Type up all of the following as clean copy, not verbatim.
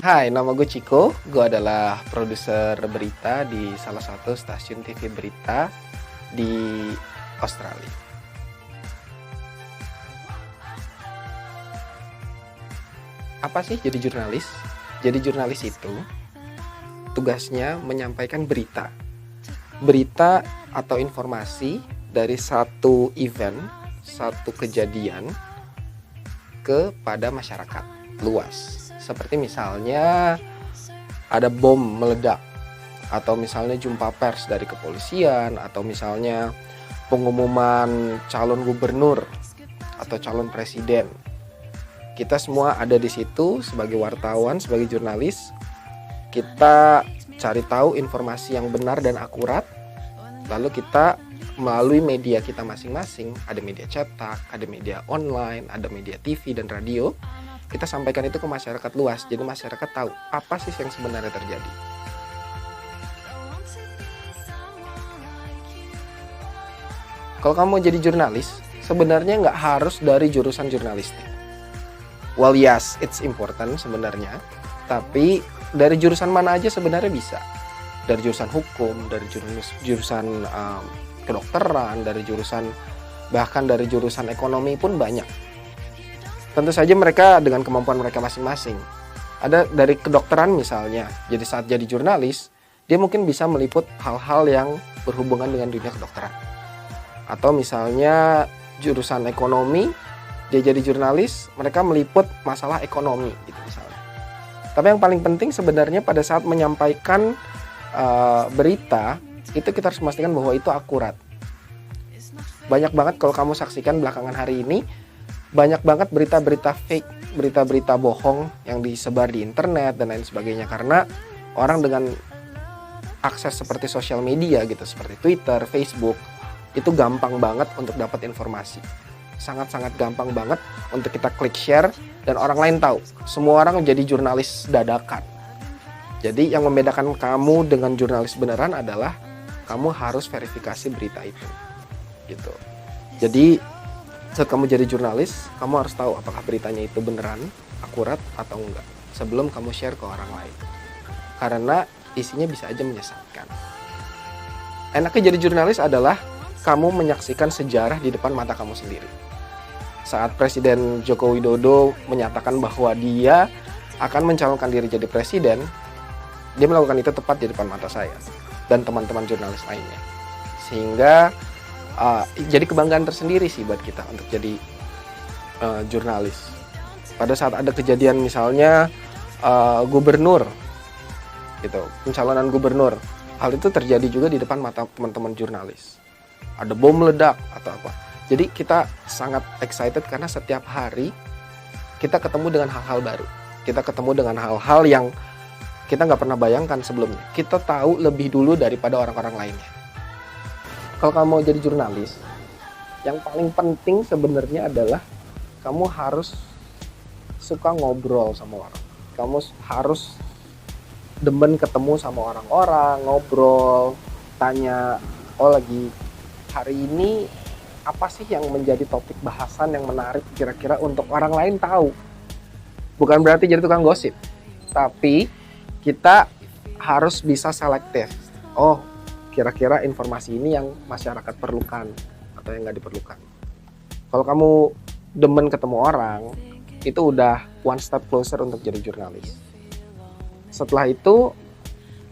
Hai, nama gue Ciko. Gue adalah produser berita di salah satu stasiun TV berita di Australia. Apa sih jadi jurnalis? Jadi jurnalis itu tugasnya menyampaikan berita. Berita atau informasi dari satu event, satu kejadian kepada masyarakat luas. Seperti misalnya ada bom meledak, atau misalnya jumpa pers dari kepolisian, atau misalnya pengumuman calon gubernur atau calon presiden. Kita semua ada di situ sebagai wartawan, sebagai jurnalis. Kita cari tahu informasi yang benar dan akurat, lalu kita melalui media kita masing-masing, ada media cetak, ada media online, ada media TV dan radio. Kita sampaikan itu ke masyarakat luas, jadi masyarakat tahu apa sih yang sebenarnya terjadi. Kalau kamu jadi jurnalis, sebenarnya nggak harus dari jurusan jurnalistik. Well yes, it's important sebenarnya, tapi dari jurusan mana aja sebenarnya bisa. Dari jurusan hukum, dari jurusan kedokteran, dari jurusan bahkan dari jurusan ekonomi pun banyak. Tentu saja mereka dengan kemampuan mereka masing-masing. Ada dari kedokteran misalnya, jadi saat jadi jurnalis, dia mungkin bisa meliput hal-hal yang berhubungan dengan dunia kedokteran. Atau misalnya jurusan ekonomi, dia jadi jurnalis, mereka meliput masalah ekonomi gitu misalnya. Tapi yang paling penting sebenarnya pada saat menyampaikan berita, itu kita harus memastikan bahwa itu akurat. Banyak banget kalau kamu saksikan belakangan hari ini, banyak banget berita-berita fake, berita-berita bohong yang disebar di internet dan lain sebagainya. Karena orang dengan akses seperti sosial media gitu, seperti Twitter, Facebook, itu gampang banget untuk dapat informasi. Sangat-sangat gampang banget untuk kita klik share dan orang lain tahu. Semua orang jadi jurnalis dadakan. Jadi yang membedakan kamu dengan jurnalis beneran adalah kamu harus verifikasi berita itu. Gitu. Jadi saat kamu jadi jurnalis, kamu harus tahu apakah beritanya itu beneran, akurat atau enggak sebelum kamu share ke orang lain. Karena isinya bisa aja menyesatkan. Enaknya jadi jurnalis adalah kamu menyaksikan sejarah di depan mata kamu sendiri. Saat Presiden Joko Widodo menyatakan bahwa dia akan mencalonkan diri jadi presiden, dia melakukan itu tepat di depan mata saya dan teman-teman jurnalis lainnya. Sehingga jadi kebanggaan tersendiri sih buat kita untuk jadi jurnalis. Pada saat ada kejadian misalnya gubernur, gitu, pencalonan gubernur, hal itu terjadi juga di depan mata teman-teman jurnalis. Ada bom meledak atau apa. Jadi kita sangat excited karena setiap hari kita ketemu dengan hal-hal baru. Kita ketemu dengan hal-hal yang kita nggak pernah bayangkan sebelumnya. Kita tahu lebih dulu daripada orang-orang lainnya. Kalau kamu mau jadi jurnalis, yang paling penting sebenarnya adalah kamu harus suka ngobrol sama orang. Kamu harus demen ketemu sama orang-orang, ngobrol, tanya, oh lagi hari ini apa sih yang menjadi topik bahasan yang menarik kira-kira untuk orang lain tahu. Bukan berarti jadi tukang gosip, tapi kita harus bisa selektif. Oh, kira-kira informasi ini yang masyarakat perlukan atau yang nggak diperlukan. Kalau kamu demen ketemu orang, itu udah one step closer untuk jadi jurnalis. Setelah itu,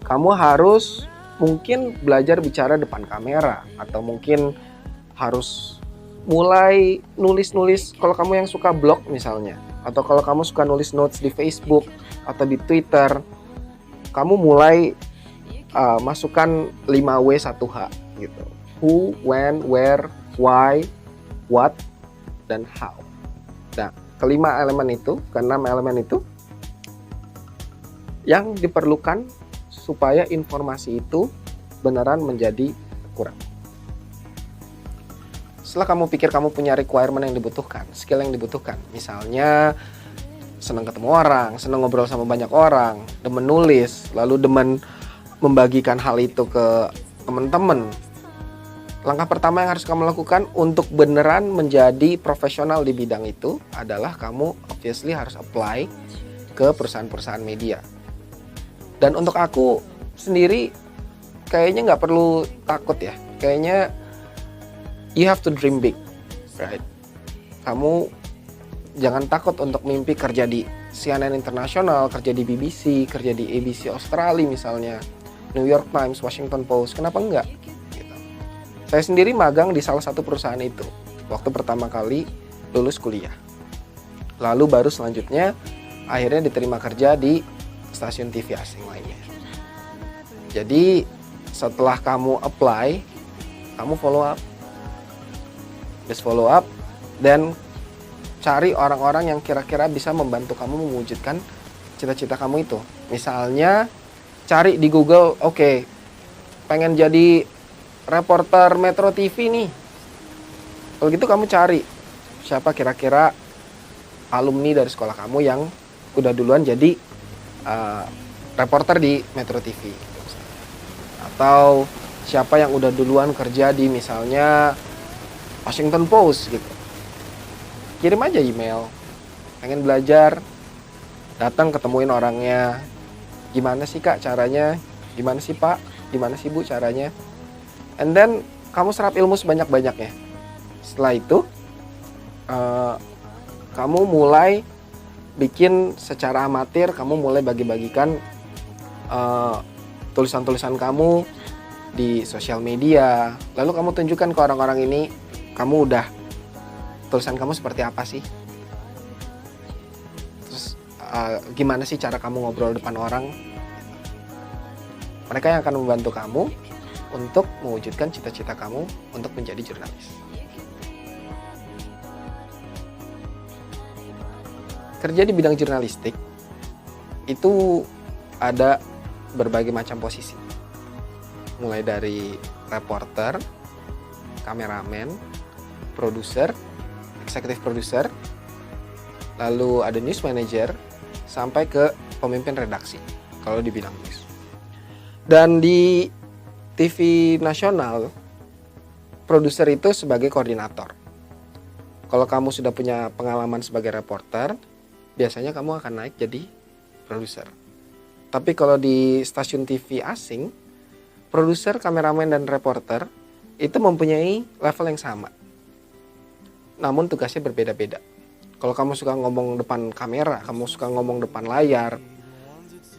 kamu harus mungkin belajar bicara depan kamera, atau mungkin harus mulai nulis-nulis. Kalau kamu yang suka blog misalnya, atau kalau kamu suka nulis notes di Facebook atau di Twitter, kamu mulai masukkan 5W1H gitu. Who, when, where, why, what, dan how. Nah, keenam elemen itu yang diperlukan supaya informasi itu beneran menjadi akurat. Setelah kamu pikir kamu punya requirement yang dibutuhkan, skill yang dibutuhkan, misalnya senang ketemu orang, senang ngobrol sama banyak orang, demen nulis, lalu demen membagikan hal itu ke teman-teman. Langkah pertama yang harus kamu lakukan untuk beneran menjadi profesional di bidang itu adalah kamu obviously harus apply ke perusahaan-perusahaan media. Dan untuk aku sendiri kayaknya nggak perlu takut ya. Kayaknya you have to dream big, right? Kamu jangan takut untuk mimpi kerja di CNN Internasional, kerja di BBC, kerja di ABC Australia misalnya, New York Times, Washington Post. Kenapa enggak? Gitu. Saya sendiri magang di salah satu perusahaan itu waktu pertama kali lulus kuliah. Lalu baru selanjutnya akhirnya diterima kerja di stasiun TV asing lainnya. Jadi setelah kamu apply, kamu follow up. Just follow up dan cari orang-orang yang kira-kira bisa membantu kamu mewujudkan cita-cita kamu itu. Misalnya cari di Google, oke, pengen jadi reporter Metro TV nih. Kalau gitu kamu cari siapa kira-kira alumni dari sekolah kamu yang udah duluan jadi reporter di Metro TV. Atau siapa yang udah duluan kerja di misalnya Washington Post gitu. Kirim aja email, pengen belajar, datang ketemuin orangnya. Gimana sih kak caranya? Gimana sih pak? Gimana sih bu caranya? And then kamu serap ilmu sebanyak-banyaknya. Setelah itu kamu mulai bikin secara amatir, kamu mulai bagi-bagikan tulisan-tulisan kamu di sosial media. Lalu kamu tunjukkan ke orang-orang ini, kamu udah tulisan kamu seperti apa sih? Terus gimana sih cara kamu ngobrol depan orang? Mereka yang akan membantu kamu untuk mewujudkan cita-cita kamu untuk menjadi jurnalis. Kerja di bidang jurnalistik itu ada berbagai macam posisi. Mulai dari reporter, kameramen, produser, executive producer, lalu ada news manager, sampai ke pemimpin redaksi kalau di bidang news. Dan di TV nasional, produser itu sebagai koordinator. Kalau kamu sudah punya pengalaman sebagai reporter, biasanya kamu akan naik jadi produser. Tapi kalau di stasiun TV asing, produser, kameramen, dan reporter itu mempunyai level yang sama. Namun tugasnya berbeda-beda. Kalau kamu suka ngomong depan kamera, kamu suka ngomong depan layar,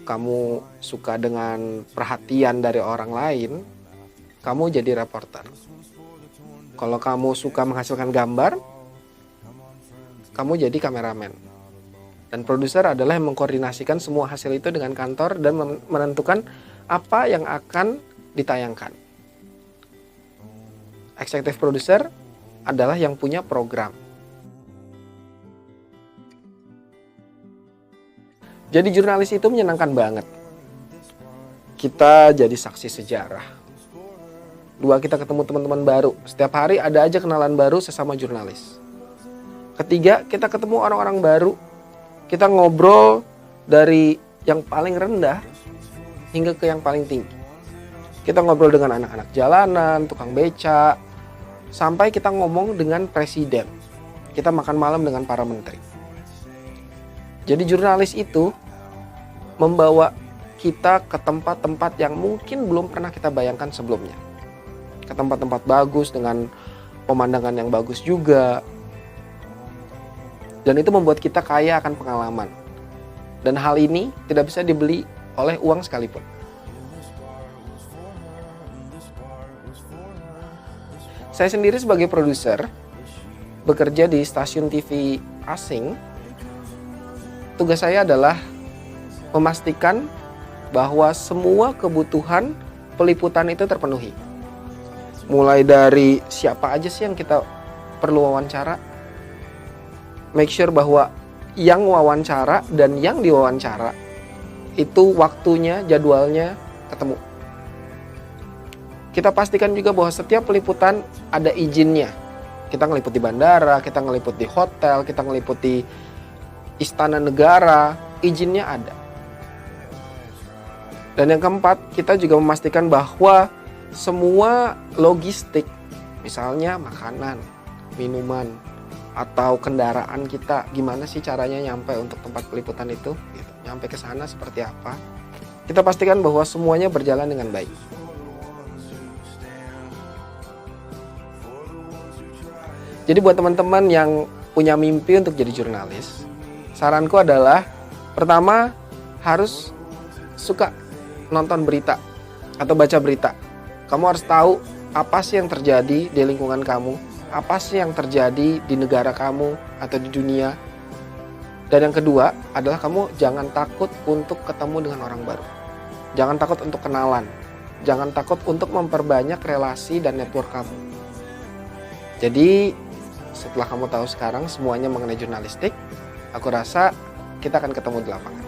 kamu suka dengan perhatian dari orang lain, kamu jadi reporter. Kalau kamu suka menghasilkan gambar, kamu jadi kameramen. Dan produser adalah yang mengkoordinasikan semua hasil itu dengan kantor dan menentukan apa yang akan ditayangkan. Executive producer adalah yang punya program. Jadi jurnalis itu menyenangkan banget. Kita jadi saksi sejarah. Dua, kita ketemu teman-teman baru. Setiap hari ada aja kenalan baru sesama jurnalis. Ketiga, kita ketemu orang-orang baru. Kita ngobrol dari yang paling rendah hingga ke yang paling tinggi. Kita ngobrol dengan anak-anak jalanan, tukang beca, sampai kita ngomong dengan presiden. Kita makan malam dengan para menteri. Jadi jurnalis itu membawa kita ke tempat-tempat yang mungkin belum pernah kita bayangkan sebelumnya. Ke tempat-tempat bagus dengan pemandangan yang bagus juga. Dan itu membuat kita kaya akan pengalaman. Dan hal ini tidak bisa dibeli oleh uang sekalipun. Saya sendiri sebagai produser bekerja di stasiun TV asing. Tugas saya adalah memastikan bahwa semua kebutuhan peliputan itu terpenuhi. Mulai dari siapa aja sih yang kita perlu wawancara, make sure bahwa yang wawancara dan yang diwawancara itu waktunya, jadwalnya ketemu. Kita pastikan juga bahwa setiap peliputan ada izinnya. Kita ngeliput di bandara, kita ngeliput di hotel, kita ngeliput di istana negara, izinnya ada. Dan yang keempat, kita juga memastikan bahwa semua logistik, misalnya makanan, minuman, atau kendaraan kita, gimana sih caranya nyampe untuk tempat peliputan itu? Gitu. sampai ke sana seperti apa. Kita pastikan bahwa semuanya berjalan dengan baik. Jadi buat teman-teman yang punya mimpi untuk jadi jurnalis, saranku adalah pertama harus suka nonton berita atau baca berita. Kamu harus tahu apa sih yang terjadi di lingkungan kamu, apa sih yang terjadi di negara kamu atau di dunia. Dan yang kedua adalah kamu jangan takut untuk ketemu dengan orang baru. Jangan takut untuk kenalan. Jangan takut untuk memperbanyak relasi dan network kamu. Jadi setelah kamu tahu sekarang semuanya mengenai jurnalistik, aku rasa kita akan ketemu di lapangan.